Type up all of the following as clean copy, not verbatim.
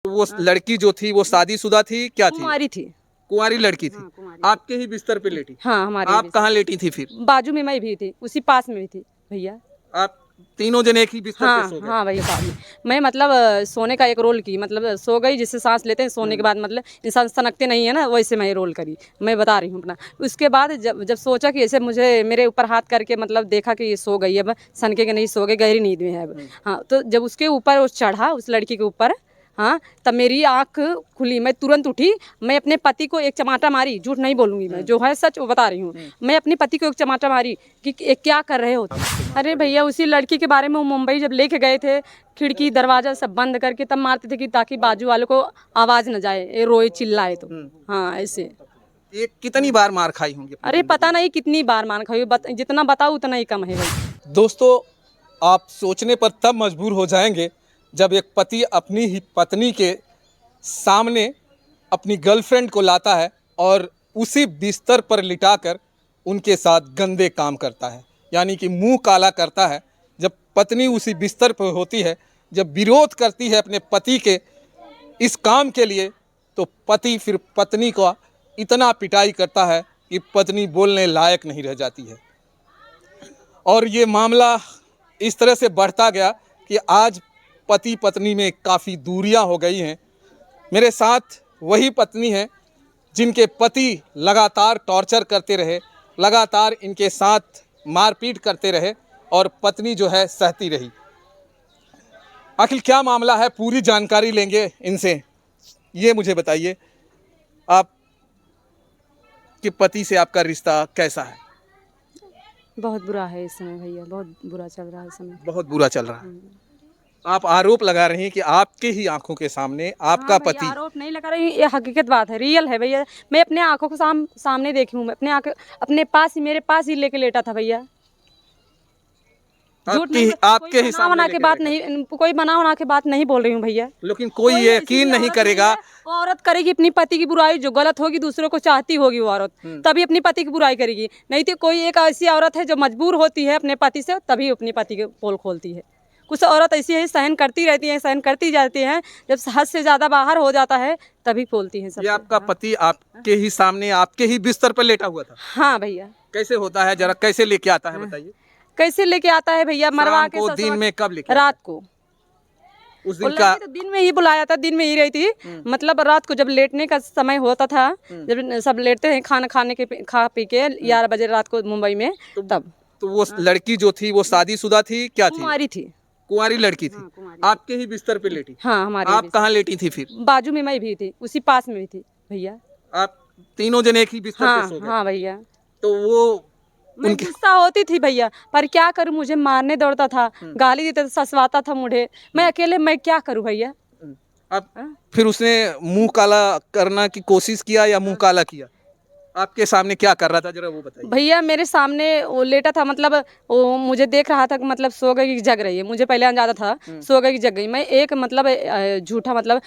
वो लड़की जो थी वो शादीशुदा थी, क्या थी? कुंवारी थी। कुंवारी लड़की थी। हाँ, कुंवारी। आपके ही बिस्तर पे लेटी? हाँ, हमारे आप बिस्तर। कहाँ लेटी थी फिर? बाजू में मैं भी थी, उसी पास में भी थी भैया। आप तीनों जने एक ही बिस्तर पे हाँ सो गए? हाँ भैया, साथ में। मैं मतलब सोने का एक रोल की, मतलब सो गई, जिससे सांस लेते हैं सोने के बाद, मतलब इंसान सनकते नहीं है ना, वैसे मैं रोल करी। मैं बता रही हूँ अपना। उसके बाद जब जब सोचा कि ऐसे मुझे मेरे ऊपर हाथ करके, मतलब देखा कि ये सो गई, अब सनके के नहीं सो गए, गहरी नींद में है अब। हाँ, तो जब उसके ऊपर वो चढ़ा, उस लड़की के ऊपर, हाँ, तब मेरी आंख खुली, मैं तुरंत उठी। मैं अपने पति को एक चमाटा मारी, झूठ नहीं बोलूंगी मैं, जो है सच वो बता रही हूँ। मैं अपने पति को एक चमाटा मारी कि क्या कर रहे हो तुम? अरे भैया, उसी लड़की के बारे में वो मुंबई जब लेके गए थे, खिड़की दरवाजा सब बंद करके तब मारते थे कि ताकि बाजू वालों को आवाज न जाए, ये रोए चिल्लाए तो। हाँ, ऐसे। ये कितनी बार मार खाई होंगी अपनी अरे जिंदगी पता में? नहीं कितनी बार मान खाई, जितना बताऊँ उतना ही कम है भाई। दोस्तों, आप सोचने पर तब मजबूर हो जाएंगे जब एक पति अपनी ही पत्नी के सामने अपनी गर्लफ्रेंड को लाता है और उसी बिस्तर पर लिटाकर उनके साथ गंदे काम करता है, यानी कि मुंह काला करता है। जब पत्नी उसी बिस्तर पर होती है, जब विरोध करती है अपने पति के इस काम के लिए, तो पति फिर पत्नी को इतना पिटाई करता है कि पत्नी बोलने लायक नहीं रह जाती है। और ये मामला इस तरह से बढ़ता गया कि आज पति पत्नी में काफ़ी दूरियां हो गई हैं। मेरे साथ वही पत्नी है जिनके पति लगातार टॉर्चर करते रहे, लगातार इनके साथ मारपीट करते रहे और पत्नी जो है सहती रही। आखिर क्या मामला है, पूरी जानकारी लेंगे इनसे। ये मुझे बताइए, आप के पति से आपका रिश्ता कैसा है? बहुत बुरा है इस समय भैया, बहुत बुरा चल रहा है इस समय। बहुत बुरा चल रहा है। आप आरोप लगा रही हैं कि आपके ही आंखों के सामने आपका हाँ भैया, पति। आरोप नहीं लगा रही, ये हकीकत बात है, रियल है भैया। मैं अपने आंखों के सामने देखी हूँ, मैं अपने आंखें, अपने पास ही, मेरे पास ही लेके लेटा था भैया। झूठ नहीं, आपके ही सामने बना के लेके बात बैठा। नहीं, कोई बना के बात नहीं बोल रही हूँ भैया। लेकिन कोई यकीन नहीं करेगा। वो औरत करेगी अपनी पति की बुराई, जो गलत होगी, दूसरों को चाहती होगी वो औरत, तभी अपनी पति की बुराई करेगी। नहीं तो कोई एक ऐसी औरत है जो मजबूर होती है अपने पति से, तभी अपनी पति के पोल खोलती है। कुछ औरत ऐसी है, सहन करती रहती है, सहन करती जाती है, जब हद से ज्यादा बाहर हो जाता है तभी खोलती है सब। ये आपका पति आपके ही सामने आपके ही बिस्तर पर लेटा हुआ था? हाँ भैया। कैसे होता है, जरा कैसे लेके आता है बताइए। कैसे लेके आता है भैया? मरवा शाम के को, दिन में, कब लेके आता रात को। है? उस वो दिन का लड़की तो दिन में ही बुलाया था, दिन में ही रही थी। मतलब रात को जब लेटने का समय होता था, जब सब लेटते हैं खाना खा पी के 11 बजे रात को मुंबई में, तब। तो वो लड़की जो थी वो शादीशुदा थी, क्या थी? कुंवारी थी। कुंवारी लड़की थी। हाँ, कुंवारी। आपके ही बिस्तर पे लेटी? हाँ, हमारे आप बिस्तर। कहाँ लेटी थी फिर? बाजू में मैं भी थी, उसी पास में भी थी भैया। आप तीनों जने एक ही बिस्तर पे हाँ सो गए? हाँ भैया। तो वो मैं उनके गुस्सा होती थी भैया, पर क्या करूं, मुझे मारने दौड़ता था, गाली देता था, ससवाता था मुझे। मैं अकेले, मैं क्या करूं भैया? अब फिर उसने मुंह काला करना की कोशिश किया या मुंह काला किया? आपके सामने क्या कर रहा था, जरा वो बताइए। भैया मेरे सामने वो लेटा था, मतलब वो मुझे देख रहा था कि मतलब सो गई कि जग रही है, मुझे पहले अंदाजा था सो गई कि जग गई। मैं एक मतलब झूठा, मतलब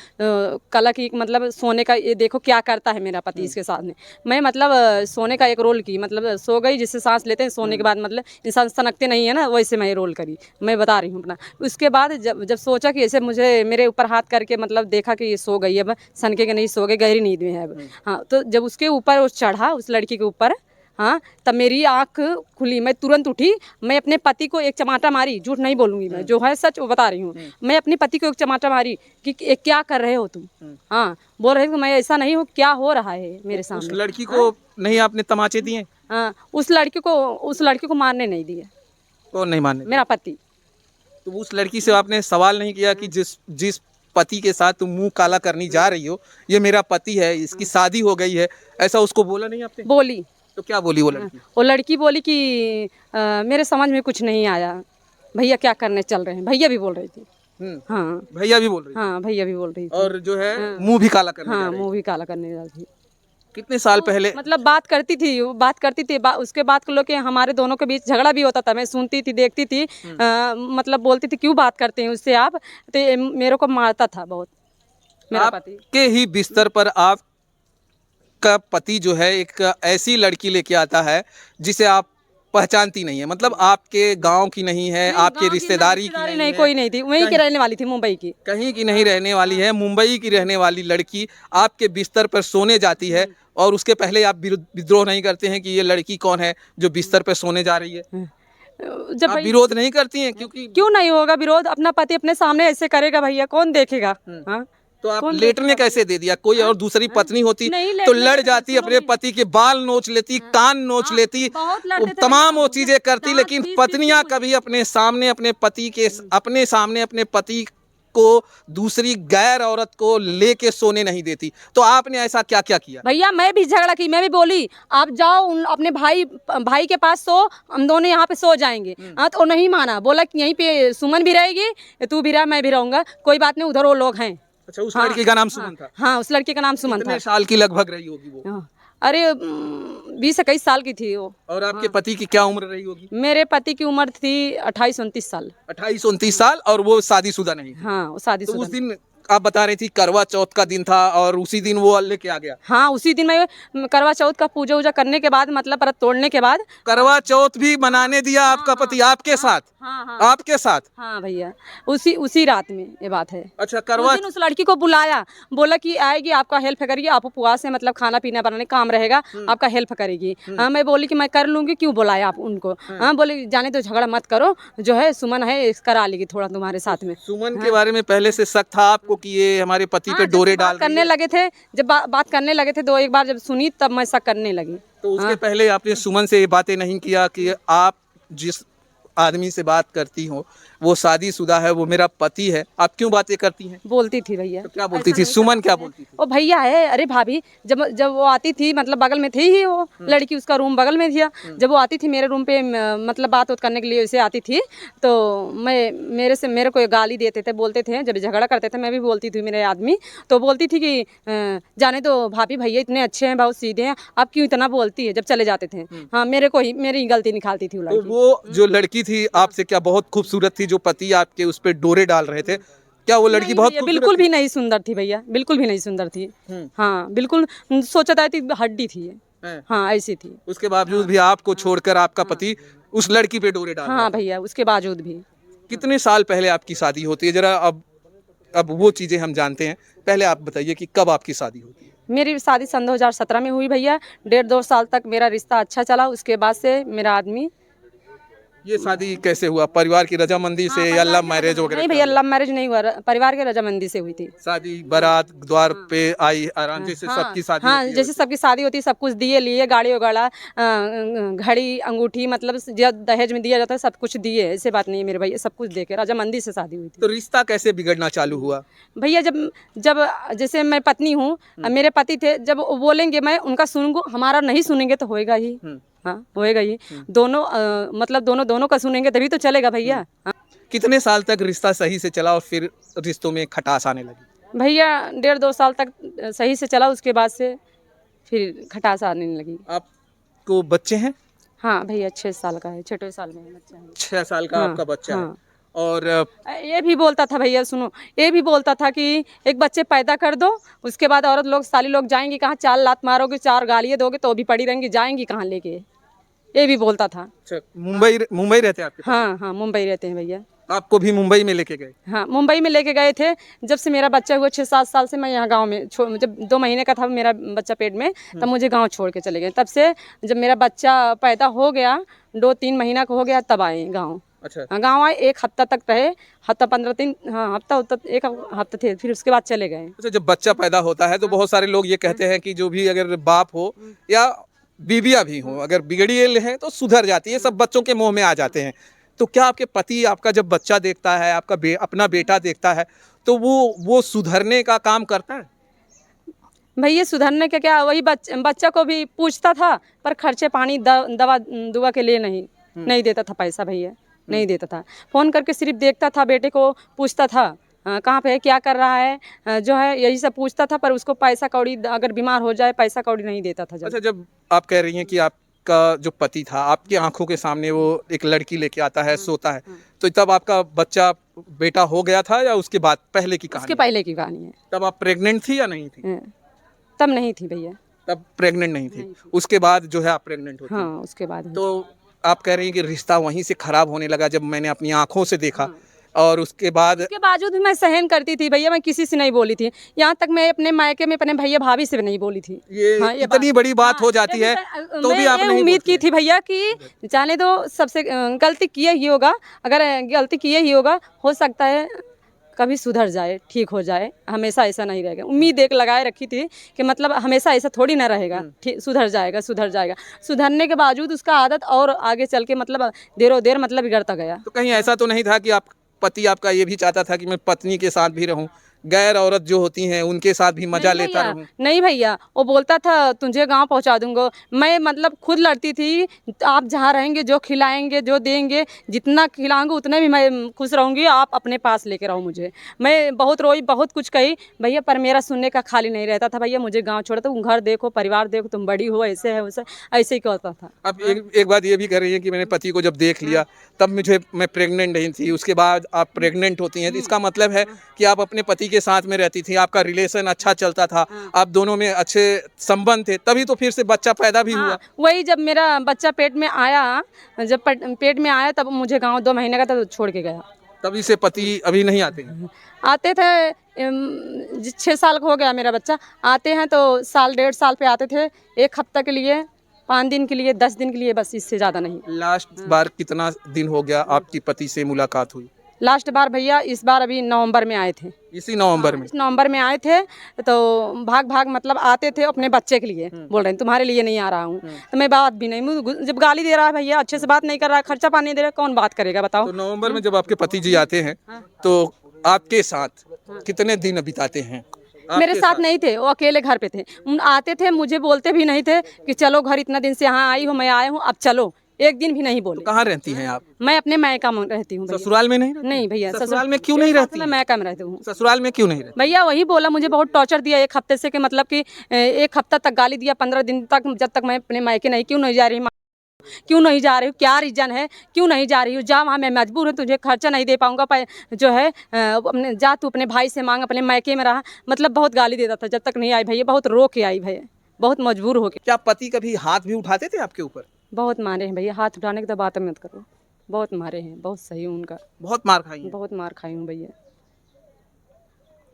कला की, मतलब सोने का, ये देखो क्या करता है मेरा पति इसके सामने। मैं मतलब सोने का एक रोल की, मतलब सो गई, जिससे सांस लेते हैं सोने के बाद, मतलब इंसान सनकते नहीं है ना, वैसे मैं रोल करी। मैं बता रही हूँ अपना। उसके बाद जब जब सोचा कि ऐसे मुझे मेरे ऊपर हाथ करके, मतलब देखा कि ये सो गई, अब सनके के नहीं सो गए, गहरी नींद में है अब। हाँ, तो जब उसके ऊपर वो चढ़ा, उस लड़की के ऊपर, हाँ, तब मेरी आंख खुली, मैं तुरंत उठी। मैं अपने पति को एक चमाटा मारी, झूठ नहीं बोलूंगी मैं, जो है सच वो बता रही हूँ। मैं अपने पति को एक चमाटा मारी कि क्या कर रहे हो तुम? हाँ, बोल रहे थे मैं ऐसा नहीं हूँ, क्या हो रहा है मेरे उस सामने? लड़की को नहीं आपने तमाचे दिए? हाँ, उस लड़की को मारने नहीं दिए, कौन नहीं मानने? मेरा पति। तो उस लड़की से आपने सवाल नहीं किया कि जिस जिस पति के साथ तुम मुंह काला करनी जा रही हो, ये मेरा पति है, इसकी शादी हो गई है, ऐसा उसको बोला नहीं आपने? बोली। तो क्या बोली वो लड़की? वो लड़की बोली कि मेरे समझ में कुछ नहीं आया, भैया क्या करने चल रहे हैं, भैया भी बोल रही थी। हाँ भैया भी बोल रही थी? हाँ, भैया भी बोल रही थी। और जो है मुंह भी काला करने जा हाँ, रही मुंह भी काला करने वाली थी। कितने साल पहले? मतलब बात करती थी, वो बात करती थी, उसके बाद को लोग के हमारे दोनों के बीच झगड़ा भी होता था, मैं सुनती थी, देखती थी। मतलब बोलती थी क्यों बात करते हैं उससे आप, तो ये मेरे को मारता था बहुत मेरा पति। आपके ही बिस्तर पर आपका पति जो है एक ऐसी लड़की लेके आता है जिसे आप पहचानती नहीं है, मतलब आपके गांव की नहीं है, आपके रिश्तेदारी की नहीं है, कोई नहीं थी, वहीं की रहने वाली थी, मुंबई की। कहीं की नहीं रहने वाली है, मुंबई की रहने वाली लड़की आपके बिस्तर पर सोने जाती है और उसके पहले आप विद्रोह नहीं करते हैं कि ये लड़की कौन है जो बिस्तर पर सोने जा रही है? जब आप भाई विरोध नहीं करती हैं? क्योंकि क्यों नहीं होगा विरोध, अपना पति अपने सामने ऐसे करेगा भैया, कौन देखेगा? हाँ, तो आप कौन लेटने देखेगा? कैसे दे दिया? कोई और दूसरी पत्नी होती नहीं तो लेटने लड़ देते, जाती, सुनो अपने भैया। पति के बाल नोच लेती, कान नोच लेती, बहुत वो लड़ते थे तमाम भैया, वो चीजें करती, दांत लेकिन पीस-पीस पत्नियां के कभी अपने सामने अपने पति को दूसरी गैर औरत को लेके सोने नहीं देती। तो आपने ऐसा क्या क्या किया? भैया मैं भी झगड़ा की, मैं भी बोली आप जाओ अपने भाई भाई के पास सो, हम दोनों यहाँ पे सो जाएंगे। हाँ तो नहीं माना, बोला कि यहीं पे सुमन भी रहेगी, तू भी रह, मैं भी रहूंगा, कोई बात नहीं, उधर वो लोग हैं। अच्छा, उस हाँ, लड़की का नाम सुमन था? हाँ उस लड़के का नाम सुमन था। कितने साल की लगभग रही होगी वो? हाँ, अरे 20-21 साल की थी वो। और आपके पति की क्या उम्र रही होगी? मेरे पति की उम्र थी 28-29 साल। 28-29 साल, और वो शादीशुदा नहीं थी? हाँ वो तो शादीशुदा। उस दिन आप बता रही थी करवा चौथ का दिन था और उसी दिन वो लेके आ गया? हाँ उसी दिन मैं करवा चौथ का पूजा वूजा करने के बाद, मतलब व्रत तोड़ने के बाद करवा चौथ भी मनाने दिया आपका पति आपके साथ? हाँ हाँ आपके साथ? हाँ भैया, उसी रात में ये बात है। अच्छा, उस करवा दिन उस लड़की को बुलाया, बोला कि आएगी, आपका हेल्प करेगी, आप उपवास से मतलब खाना पीना बनाने काम रहेगा, आपका हेल्प करेगी। हाँ मैं बोली कि मैं कर लूंगी, क्यों बुलाया आप उनको? हाँ बोले जाने तो झगड़ा मत करो, जो है सुमन है करा लेगी थोड़ा तुम्हारे साथ में। सुमन के बारे में पहले से शक था आपको कि ये हमारे पति पे हाँ, डोरे जब डाल बात रही करने है? लगे थे, जब बात करने लगे थे, दो एक बार जब सुनी तब मैं शक करने लगी। तो उसके पहले आपने सुमन से ये बातें नहीं किया कि आप जिस आदमी से बात करती हो वो शादीशुदा है, वो मेरा पति है, आप क्यों बातें करती हैं? बोलती थी भैया। तो क्या बोलती थी सुमन, क्या बोलती थी? ओ भैया है, अरे भाभी, जब वो आती थी, मतलब बगल में थी ही वो लड़की, उसका रूम बगल में था। जब वो आती थी मेरे रूम पे, मतलब बात करने के लिए वैसे आती थी, तो मेरे को गाली देते थे, बोलते थे, जब झगड़ा करते थे मैं भी बोलती थी, मेरे आदमी तो बोलती थी कि जाने दो भाभी, भैया इतने अच्छे हैं, बहुत सीधे हैं, आप क्यों इतना बोलती है, जब चले जाते थे। हाँ मेरी गलती निकालती थी वो तो लड़की। वो जो लड़की थी आपसे क्या बहुत खूबसूरत थी, जो पति आपके उस पे डोरे डाल रहे थे? क्या वो लड़की नहीं बहुत भैया, खूबसूरत बिल्कुल थी? भी नहीं सुंदर थी भैया, बिल्कुल भी नहीं सुंदर थी। हाँ बिल्कुल, सोचा था कि हड्डी थी ये। हैं? हाँ ऐसी थी। उसके बावजूद भी आपको छोड़कर आपका पति उस लड़की पे डोरे डाल रहा हाँ था? भैया उसके बावजूद भी। कितने साल पहले आपकी शादी होती है जरा? अब वो चीजें हम जानते हैं, पहले आप बताइए कि कब आपकी शादी होती है? मेरी शादी सन 2017 में हुई भैया, 1.5-2 साल तक मेरा रिश्ता अच्छा चला, उसके बाद से मेरा आदमी। ये शादी कैसे हुआ? परिवार की रजामंदी से या लव मैरिज वगैरह? नहीं भैया, लव मैरिज नहीं हुआ, परिवार के रजामंदी से हुई थी। शादी बारात द्वार पे आई आराम, जैसे हाँ सबकी शादी हाँ, होती है जैसे सबकी शादी होती है, सब कुछ दिए लिए, गाड़ी वगैरह, घड़ी अंगूठी, मतलब जो दहेज में दिया जाता है सब कुछ दिए, ऐसे बात नहीं है मेरे भैया, सब कुछ दे के रजामंदी से शादी हुई थी। तो रिश्ता कैसे बिगड़ना चालू हुआ? भैया जब जब जैसे मैं पत्नी हूँ, मेरे पति थे, जब वो बोलेंगे मैं उनका सुनूंगा, हमारा नहीं सुनेंगे तो होएगा ही। हाँ होएगा ही, दोनों मतलब दोनों का सुनेंगे तभी तो चलेगा भैया। हाँ। कितने साल तक रिश्ता सही से चला और फिर रिश्तों में खटास आने लगी? भैया 1.5-2 साल तक सही से चला, उसके बाद से फिर खटास आने लगी। आपको बच्चे हैं? हाँ भैया 6 साल का है, 6 साल में है बच्चा है। 6 साल का हाँ, आपका बच्चा है? हाँ। और ये भी बोलता था भैया, सुनो, ये भी बोलता था कि एक बच्चे पैदा कर दो, उसके बाद औरत लोग साली लोग जाएंगी कहाँ, 4 लात मारोगे, 4 गालियाँ दोगे तो भी पड़ी रहेंगी, जाएंगी कहाँ लेके, ये भी बोलता था। अच्छा, मुंबई रहते हैं आपके? हाँ हाँ मुंबई रहते हैं भैया। आपको भी मुंबई में लेके गए? हाँ मुंबई में लेके गए थे, जब से मेरा बच्चा हुआ 6-7 साल से मैं यहाँ गांव में जब 2 महीने का था मेरा बच्चा पेट में, तब मुझे गांव छोड़ के चले गए। तब से जब मेरा बच्चा पैदा हो गया, 2-3 महीना का हो गया, तब आए गाँव। अच्छा, गाँव आए, 1 हफ्ता तक रहे, हफ्ता 15 दिन, हाँ हफ्ता 1 हफ्ता थे, फिर उसके बाद चले गए। अच्छा, जब बच्चा पैदा होता है तो बहुत सारे लोग ये कहते हैं कि जो भी अगर बाप हो या बीबिया भी हो, अगर बिगड़ी है तो सुधर जाती है, सब बच्चों के मुंह में आ जाते हैं। तो क्या आपके पति आपका जब बच्चा देखता है, आपका अपना बेटा देखता है, तो वो सुधरने का काम करता है? भैया सुधरने का क्या, वही बच्चा को भी पूछता था, पर खर्चे पानी दवा दुआ के लिए नहीं देता था पैसा भैया, नहीं देता था। फ़ोन करके सिर्फ देखता था, बेटे को पूछता था कहाँ पे है, क्या कर रहा है, जो है यही सब पूछता था, पर उसको पैसा कौड़ी, अगर बीमार हो जाए पैसा कौड़ी नहीं देता था। अच्छा, जब आप कह रही हैं कि आपका जो पति था आपकी आंखों के सामने वो एक लड़की लेके आता है, सोता है, तो तब आपका बच्चा बेटा हो गया था या उसके बाद पहले की कहानी? उसके पहले की कहानी है। तब आप प्रेग्नेंट थी या नहीं थी? तब नहीं थी भैया। तब प्रेग्नेंट नहीं थी, उसके बाद जो है आप प्रेग्नेंट होती? हाँ उसके बाद। तो आप कह रही हैं कि रिश्ता वहीं से खराब होने लगा जब मैंने अपनी आंखों से देखा, और उसके बाद उसके बावजूद भी मैं सहन करती थी भैया, मैं किसी से नहीं बोली थी। यहाँ तक मैं अपने मायके में अपने भैया भाभी से भी नहीं बोली थी। ये इतनी बड़ी बात हो जाती है तो भी आप मैं नहीं उम्मीद बोलते की थी भैया कि जाने दो, सबसे गलती किए ही होगा, अगर गलती किए ही होगा, हो सकता है कभी सुधर जाए, ठीक हो जाए, हमेशा ऐसा नहीं रहेगा। उम्मीद एक लगाए रखी थी कि मतलब हमेशा ऐसा थोड़ी ना रहेगा, ठीक सुधर जाएगा, सुधर जाएगा। सुधरने के बावजूद उसका आदत और आगे चल के मतलब देर देर मतलब बिगड़ता गया। तो कहीं ऐसा तो नहीं था कि आप पति आपका ये भी चाहता था कि मैं पत्नी के साथ भी रहूं, गैर औरत जो होती हैं उनके साथ भी मजा लेता रहूं? नहीं भैया, वो बोलता था तुझे गांव पहुंचा दूंगा। मैं मतलब खुद लड़ती थी, आप जहाँ रहेंगे, जो खिलाएंगे, जो देंगे, जितना खिलाऊंगे उतने भी मैं खुश रहूंगी, आप अपने पास लेके रहो मुझे। मैं बहुत रोई, बहुत कुछ कही भैया, पर मेरा सुनने का खाली नहीं रहता था। भैया मुझे गाँव छोड़ो, तुम घर देखो, परिवार देखो, तुम बड़ी हो, ऐसे है वैसे, ऐसे ही कहता था। अब एक बात ये भी कर रही है कि मैंने पति को जब देख लिया तब मैं प्रेग्नेंट नहीं थी, उसके बाद आप प्रेग्नेंट होती हैं, तो इसका मतलब है कि आप अपने पति के साथ में रहती थी, आपका रिलेशन अच्छा चलता था, आप दोनों में अच्छे संबंध थे, तभी तो फिर से बच्चा पैदा भी हुआ। वही जब मेरा बच्चा पेट में आया, जब पेट में आया तब मुझे गाँव 2 महीने का था, तो छोड़ के गया। तभी से पति अभी नहीं आते हैं? आते थे 6 साल का हो गया मेरा बच्चा, आते हैं तो साल 1.5 साल पे आते थे, 1 हफ्ता के लिए, 5 दिन के लिए, 10 दिन के लिए, बस इससे ज़्यादा नहीं। लास्ट बार कितना दिन हो गया आपकी पति से मुलाकात हुई? लास्ट बार भैया इस बार अभी नवंबर में आए थे। इसी नवंबर में? इस नवंबर में आए थे, तो भाग भाग मतलब आते थे अपने बच्चे के लिए, बोल रहे हैं तुम्हारे लिए नहीं आ रहा हूँ। तो मैं बात भी नहीं, जब गाली दे रहा है भैया, अच्छे से बात नहीं कर रहा है, खर्चा पानी दे रहा है, कौन बात करेगा बताओ। तो नवंबर में जब आपके पति जी आते हैं तो आपके साथ कितने दिन बिताते हैं? मेरे साथ नहीं थे, वो अकेले घर पे थे। आते थे, मुझे बोलते भी नहीं थे कि चलो घर, इतना दिन से यहाँ आई हूँ, मैं आया हूँ, अब चलो। एक दिन भी नहीं बोले। तो कहाँ रहती हैं आप? मैं अपने मायका में रहती हूँ। ससुराल में नहीं रहती? नहीं भैया, ससुराल में क्यों नहीं रहती? मैं मायका में रहती हूँ। ससुराल में क्यों नहीं रहती? भैया वही बोला, मुझे बहुत टॉर्चर दिया 1 हफ्ते से, कि मतलब कि 1 हफ्ता तक गाली दिया, 15 दिन तक, जब तक मैं अपने मायके नहीं, क्यों नहीं जा रही, क्यों नहीं जा रही हूँ, क्या रीजन है, क्यों नहीं जा रही हूँ, जा वहाँ, मैं मजबूर हूँ, तुझे खर्चा नहीं दे पाऊंगा, जो है अपने जा, तू अपने भाई से मांग, अपने मायके में रहा, मतलब बहुत गाली देता था। जब तक नहीं आई भैया, बहुत रो के आई भैया, बहुत मजबूर हो के। क्या पति कभी हाथ भी उठाते थे आपके ऊपर? बहुत मारे हैं भैया, हाथ उठाने की तो बात मत करो, बहुत मारे हैं, बहुत सही हूँ उनका। बहुत मार खाई है? बहुत मार खाई हूँ भैया।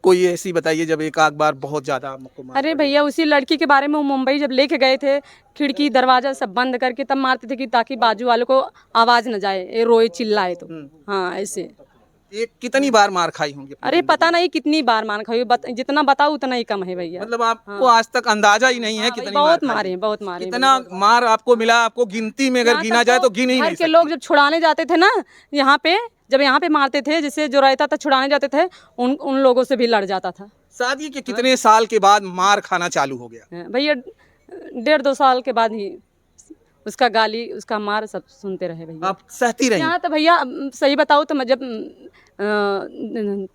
कोई ऐसी बताइए जब एक आध बार बहुत ज्यादा आपको मार? अरे भैया, उसी लड़की के बारे में, वो मुंबई जब लेके गए थे, खिड़की दरवाजा सब बंद करके तब मारते थे, कि ताकि बाजू वालों को आवाज न जाए, ये रोए चिल्लाए तो। हाँ ऐसे। ये कितनी बार मार खाई होंगी? अरे पता नहीं कितनी बार मार खाई, जितना बताओ उतना ही कम है भैया। मतलब आपको आज तक अंदाजा ही नहीं है कितनी बहुत मार मारे हैं, बहुत मारे हैं। कितना मार आपको मिला? आपको गिनती में अगर गिना जाए तो गिन ही घर नहीं के लोग जब छुड़ाने जाते थे ना, यहाँ पे, जब यहाँ पे मारते थे, जिससे जो रहता था छुड़ाने जाते थे, उन लोगों से भी लड़ जाता था। शादी के कितने साल के बाद मार खाना चालू हो गया? भैया 1.5-2 साल के बाद ही उसका गाली, उसका मार सब सुनते रहे भैया। आप सहती रही? यहाँ तो भैया सही बताऊँ तो मैं जब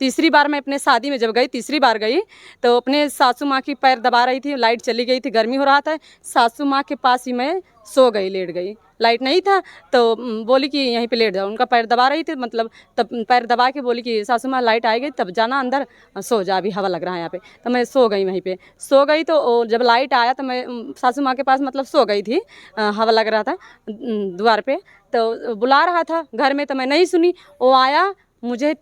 तीसरी बार मैं अपने शादी में जब गई, तीसरी बार गई, तो अपने सासू माँ की पैर दबा रही थी, लाइट चली गई थी, गर्मी हो रहा था, सासू माँ के पास ही मैं सो गई, लेट गई, लाइट नहीं था, तो बोली कि यहीं पे लेट जाओ, उनका पैर दबा रही थी, मतलब तब पैर दबा के बोली कि सासू माँ लाइट आएगी तब जाना अंदर, सो जा, अभी हवा लग रहा है यहाँ पे। तो मैं सो गई, वहीं पे सो गई, तो जब लाइट आया तो मैं सासू माँ के पास मतलब सो गई थी, हवा लग रहा था द्वार पे, तो बुला रहा था घर में, तो मैं नहीं सुनी, वो आया, मुझे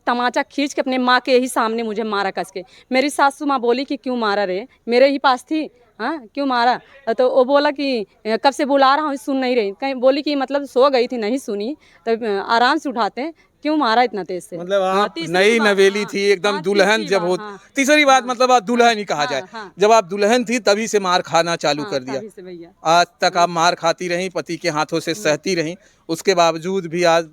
तमाचा खींच के अपने माँ के ही सामने मुझे मारा कस के। मेरी सासू माँ बोली कि क्यों मारा रे, मेरे ही पास थी, हाँ क्यों मारा? तो वो बोला कि कब से बुला रहा हूँ, सुन नहीं रही, कहीं बोली कि मतलब सो गई थी, नहीं सुनी, तो आराम से उठाते, क्यों मारा इतना तेज से? मतलब आप नई नवेली थी एकदम, दुल्हन जब हो, तीसरी बात मतलब आप दुल्हन ही कहा जाए, जब आप दुल्हन थी तभी से मार खाना चालू कर दिया। आज तक आप मार खाती रही, पति के हाथों से सहती रही, उसके बावजूद भी आज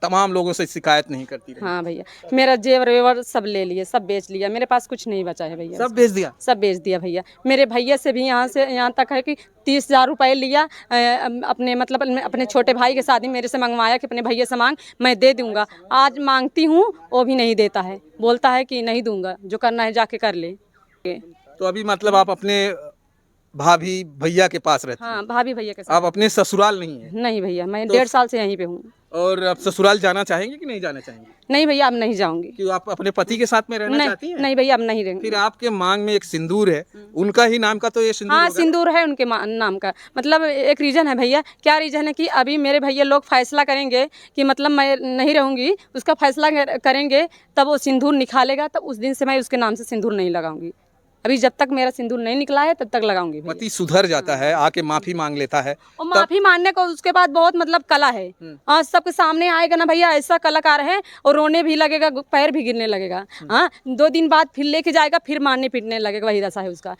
तमाम लोगों से शिकायत नहीं करती रही? हाँ भैया, मेरा जेवर वेवर सब ले लिए, सब बेच लिया, मेरे पास कुछ नहीं बचा है भैया। सब बेच दिया? सब बेच दिया भैया। मेरे भैया से भी यहाँ से यहाँ तक है कि 30,000 रुपये लिया, अपने मतलब अपने छोटे भाई के शादी मेरे से मंगवाया कि अपने भैया से मांग, मैं दे दूंगा। आज मांगती हूँ वो भी नहीं देता है, बोलता है कि नहीं दूंगा, जो करना है जाके कर ले। तो अभी मतलब आप अपने भाभी भैया के पास रहती हाँ हैं। भाभी भैया के साथ। आप अपने ससुराल नहीं है? नहीं भैया, मैं तो 1.5 साल से यहीं पे हूँ। और अब ससुराल जाना चाहेंगे कि नहीं जाना चाहेंगे? नहीं भैया, अब नहीं जाऊंगी। क्यों, आप अपने पति के साथ में रहना नहीं चाहती हैं? नहीं भैया, अब नहीं रहेंगे। फिर आपके मांग में एक सिंदूर है, उनका ही नाम का तो ये सिंदूर हाँ होगा ना? सिंदूर है उनके नाम का। मतलब एक रीज़न है भैया। क्या रीज़न है कि अभी मेरे भैया लोग फैसला करेंगे कि मतलब मैं नहीं रहूँगी, उसका फैसला करेंगे, तब वो सिंदूर निकालेगा, तब उस दिन से मैं उसके नाम से सिंदूर नहीं लगाऊंगी। अभी जब तक मेरा सिंदूर नहीं निकला है तब तक लगाऊंगी भैया। पति सुधर जाता है, आके माफी मांग लेता है, और तब माफी मांगने को उसके बाद बहुत मतलब कला है। आज सबके सामने आएगा ना भैया, ऐसा कलाकार है, और रोने भी लगेगा, पैर भी गिरने लगेगा। हाँ 2 दिन बाद फिर लेके जाएगा, फिर मारने पीटने लगेगा, वही दशा है उसका।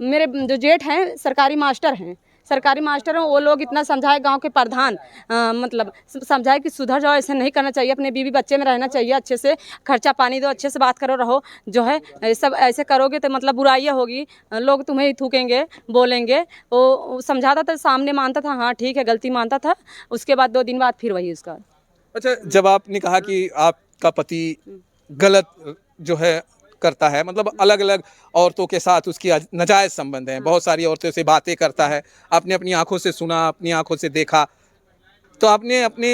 मेरे जो जेठ हैं सरकारी मास्टर हैं, सरकारी मास्टर हैं, वो लोग इतना समझाए, गांव के प्रधान मतलब समझाए कि सुधर जाओ, ऐसे नहीं करना चाहिए, अपने बीवी बच्चे में रहना चाहिए, अच्छे से खर्चा पानी दो, अच्छे से बात करो रहो, जो है सब ऐसे करोगे तो मतलब बुराइयाँ होगी, लोग तुम्हें ही थूकेंगे, बोलेंगे। वो समझाता था, सामने मानता था, हाँ ठीक है गलती मानता था, उसके बाद 2 दिन बाद फिर वही उसका। अच्छा, जब आपने कहा कि आपका पति गलत जो है करता है, मतलब अलग अलग औरतों के साथ उसकी नाजायज संबंध हैं, बहुत सारी औरतों से बातें करता है, आपने अपनी आंखों से सुना, अपनी आंखों से देखा, तो आपने अपने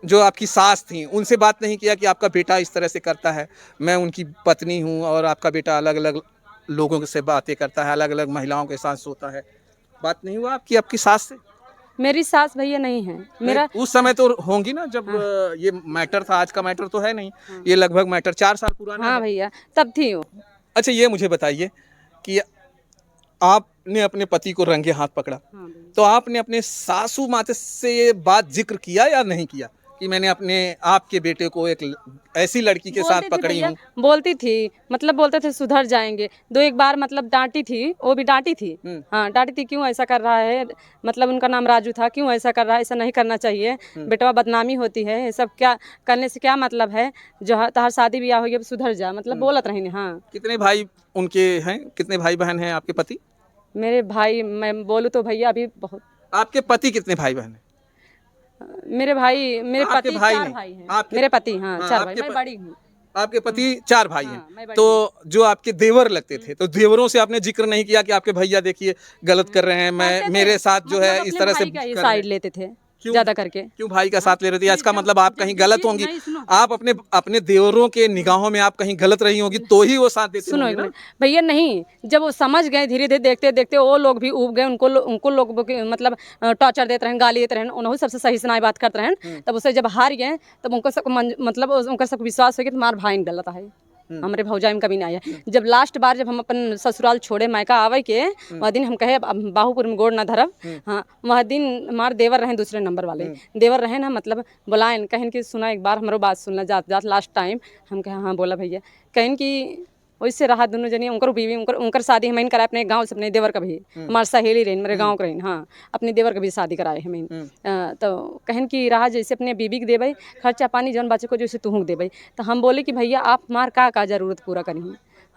जो आपकी सास थी उनसे बात नहीं किया कि आपका बेटा इस तरह से करता है, मैं उनकी पत्नी हूँ और आपका बेटा अलग अलग लोगों से बातें करता है, अलग अलग महिलाओं के साथ सोता है, बात नहीं हुआ आपकी आपकी सास से? मेरी सास भैया नहीं है मेरा। उस समय तो होंगी ना जब ये मैटर था, आज का मैटर तो है नहीं, ये लगभग मैटर 4 साल पुराना हाँ है। भैया, तब थी वो। अच्छा, ये मुझे बताइए कि आपने अपने पति को रंगे हाथ पकड़ा, हाँ भैया। तो आपने अपने सासू माते से ये बात जिक्र किया या नहीं किया कि मैंने अपने आपके बेटे को एक ऐसी लड़की के साथ बोलती थी पकड़ी भैया, हूँ? बोलती थी, मतलब बोलते थे सुधर जाएंगे। 2-1 बार मतलब डांटी थी, वो भी डांटी थी। हाँ डांटी थी, क्यों ऐसा कर रहा है, मतलब उनका नाम राजू था, क्यों ऐसा कर रहा है, ऐसा नहीं करना चाहिए, बेटवा बदनामी होती है, ये सब क्या करने से क्या मतलब है, जो है तहार शादी ब्याह हो गया, सुधर जा, मतलब बोलत रही। हाँ कितने भाई उनके हैं, कितने भाई बहन हैं आपके पति? मेरे भाई, मैं बोलूँ तो भैया अभी बहुत, आपके पति कितने भाई बहन हैं? मेरे भाई, मेरे आपके पति भाई 4 नहीं, भाई हैं। आपके मेरे पति हाँ हाँ, 4 भाई, मैं बड़ी हूँ। आपके पति 4 भाई हैं, हाँ, मैं बड़ी तो जो आपके देवर लगते थे, तो देवरों से आपने जिक्र नहीं किया कि आपके भैया देखिए गलत कर रहे हैं, मैं करते थे, मेरे साथ जो है मतलब इस अपने तरह से भाई का ये कर रहे साइड हैं? लेते थे क्यों? ज्यादा करके। क्यों भाई का साथ ले रही थी? इसका जब- मतलब आप जब- कहीं जब गलत भी- होंगी, नहीं सुनो, आप अपने अपने देवरों के निगाहों में आप कहीं गलत रही होंगी, तो ही वो साथ देते सुनो होंगे एक ना? मिनट भैया, नहीं जब वो समझ गए, धीरे धीरे देखते देखते वो लोग भी उब गए, उनको लोग मतलब टॉर्चर देते रहे, गाली देते रहे, उन्होंने सबसे सही सुनाई बात करते रहे, तब उसे जब हार गए, तब उनको सब मतलब उनका सब विश्वास हो गया तुम्हारा भाई गलत है, हमारे भौजाई में कभी नहीं आया। जब लास्ट बार जब हम अपन ससुराल छोड़े, मायका आवे के वह दिन हम कहे अब बाहुपुर में गोड़ ना धरब। हाँ वह दिन हमारे देवर रहे दूसरे नंबर वाले, देवर रहे ना, मतलब बुलाएं कहें कि सुना एक बार हमारो बात सुनना, जात जात लास्ट टाइम हम कहे हाँ बोला भैया, कहें कि वैसे रहा दोनों जनी, उनकर बीवी उनकर शादी हमें कराए अपने गांव से, अपने देवर का भी, हमारे सहेली रही मेरे गांव के रही, हाँ अपने देवर का भी शादी कराए हमें। तो कहन कि रहा जैसे अपने बीबी के देवे खर्चा पानी जौन बच्चे को जैसे तू देवे, तो हम बोले कि भैया आप हमार का जरूरत पूरा करी।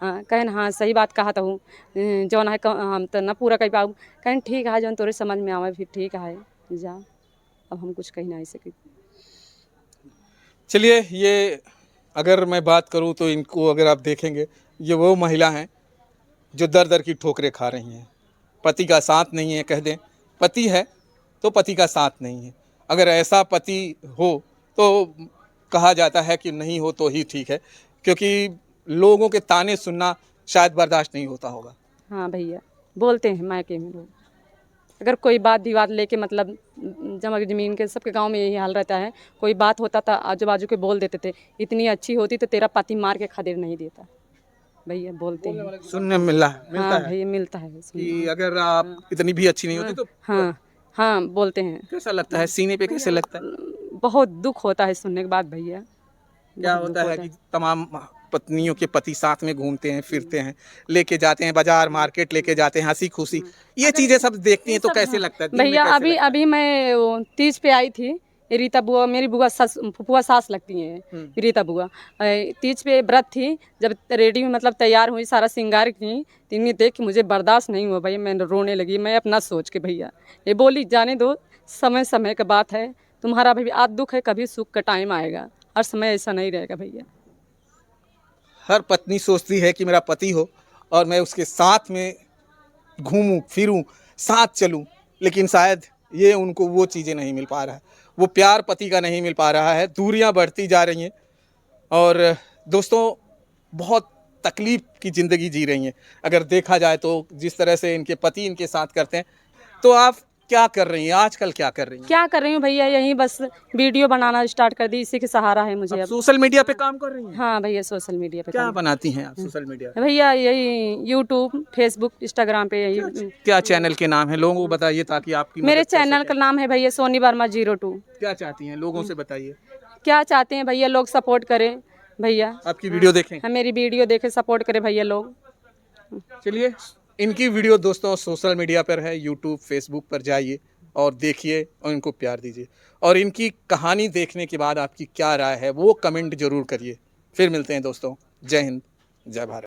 हाँ कहन हाँ सही बात कहा तो हूँ, जौन है हम तो न पूरा कर पाऊँ। कहन ठीक है जौन तोरे समझ में आवे फिर ठीक है जा, अब हम कुछ कही नहीं सके। चलिए, ये अगर मैं बात करूं तो इनको अगर आप देखेंगे, ये वो महिला हैं जो दर दर की ठोकरें खा रही हैं, पति का साथ नहीं है, कह दें पति है तो पति का साथ नहीं है। अगर ऐसा पति हो तो कहा जाता है कि नहीं हो तो ही ठीक है, क्योंकि लोगों के ताने सुनना शायद बर्दाश्त नहीं होता होगा। हाँ भैया बोलते हैं मायके में लोग, अगर कोई बात विवाद लेके मतलब जमा जमीन के, सबके गांव में यही हाल रहता है, कोई बात होता था आजू बाजू के बोल देते थे, इतनी अच्छी होती तो तेरा पति मार के खदेड़ नहीं देता, भैया बोलते हैं। सुनने में मिलता हाँ है भैया मिलता है कि अगर आप इतनी भी अच्छी नहीं होती तो हाँ हाँ बोलते हैं। कैसा लगता है, सीने पे कैसे लगता है? बहुत दुख होता है सुनने के बाद भैया। क्या बहुत होता दुख है कि तमाम पत्नियों के पति साथ में घूमते हैं, फिरते हैं, लेके जाते हैं बाजार मार्केट, लेके जाते हैं हंसी खुशी, ये चीजें सब देखती हैं तो कैसे लगता है दिल में, भैया कैसे अभी लगता है? अभी मैं वो 30 पे आई थी, रीता बुआ मेरी बुआ फुफुआ सास लगती हैं, रीता बुआ 30 पे व्रत थी, जब रेडी हुई मतलब तैयार हुई सारा श्रृंगार की, तो इन्हें देख के मुझे बर्दाश्त नहीं हुआ भैया, मैं रोने लगी, मैं अपना सोच के भैया ये बोली जाने दो, समय समय का बात है, तुम्हारा भी आज दुख है कभी सुख का टाइम आएगा, हर समय ऐसा नहीं रहेगा भैया। हर पत्नी सोचती है कि मेरा पति हो और मैं उसके साथ में घूमूं फिरूं, साथ चलूं, लेकिन शायद ये उनको वो चीज़ें नहीं मिल पा रहा है, वो प्यार पति का नहीं मिल पा रहा है, दूरियां बढ़ती जा रही हैं। और दोस्तों बहुत तकलीफ की ज़िंदगी जी रही हैं। अगर देखा जाए तो जिस तरह से इनके पति इनके साथ करते हैं, तो आप क्या कर रही हैं आजकल, क्या कर रही हैं? क्या कर रही हूँ भैया, यही बस वीडियो बनाना स्टार्ट कर दी, इसी के सहारा है मुझे अब अब। सोशल मीडिया पे काम कर रही हैं? हाँ भैया, सोशल मीडिया पे क्या काम। बनाती हैं आप सोशल मीडिया पे? भैया यही यूट्यूब, फेसबुक, इंस्टाग्राम पे यही। क्या चैनल के नाम है, लोगों को बताइए ताकि आपकी मेरे मदद कर चैनल का सकें। नाम है भैया सोनी वर्मा 02। क्या चाहती हैं, लोगों से बताइए। क्या चाहते हैं भैया, लोग सपोर्ट करें भैया, आपकी वीडियो देखें। हाँ मेरी वीडियो देखे सपोर्ट करें भैया लोग। चलिए, इनकी वीडियो दोस्तों सोशल मीडिया पर है, यूट्यूब फेसबुक पर जाइए और देखिए और इनको प्यार दीजिए। और इनकी कहानी देखने के बाद आपकी क्या राय है वो कमेंट जरूर करिए। फिर मिलते हैं दोस्तों। जय हिंद, जय भारत।